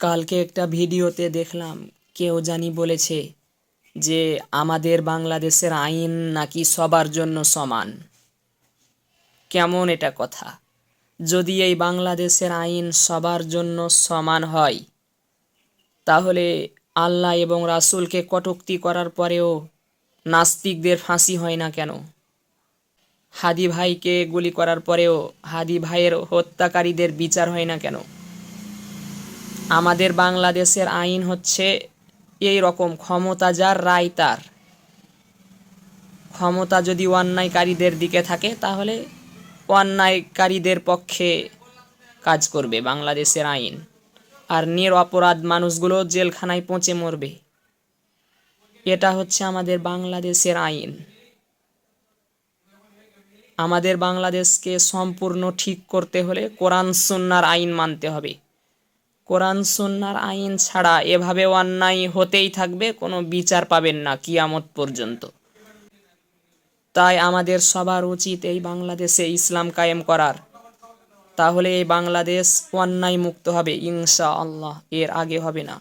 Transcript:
কালকে একটা ভিডিওতে দেখলাম কেউ জানি বলেছে যে আমাদের বাংলাদেশের আইন নাকি সবার জন্য সমান। কেমন এটা কথা? যদি এই বাংলাদেশের আইন সবার জন্য সমান হয়, তাহলে আল্লাহ এবং রাসূলকে কটূক্তি করার পরেও নাস্তিকদের ফাঁসি হয় না কেন? হাদি ভাইকে গুলি করার পরেও হাদি ভাইয়ের হত্যাকারীদের বিচার হয় না কেন? আমাদের বাংলাদেশের আইন হচ্ছে এই রকম, ক্ষমতা যার রায় তার। ক্ষমতা যদি অন্যায়কারীদের দিকে থাকে তাহলে অন্যায়কারীদের পক্ষে কাজ করবে বাংলাদেশের আইন, আর নিরপরাধ মানুষগুলো জেলখানায় পচে মরবে। এটা হচ্ছে আমাদের বাংলাদেশের আইন। আমাদের বাংলাদেশকে সম্পূর্ণ ঠিক করতে হলে কোরআন সুন্নাহর আইন মানতে হবে। কোরআন সুন্নাহর আইন ছাড়া এভাবে অন্যায় হতেই থাকবে, কোনো বিচার পাবেন না কিয়ামত পর্যন্ত। তাই আমাদের সবার উচিত এই বাংলাদেশে ইসলাম কায়েম করার। তাহলে এই বাংলাদেশ অন্যায় মুক্ত হবে ইনশাআল্লাহ, এর আগে হবে না।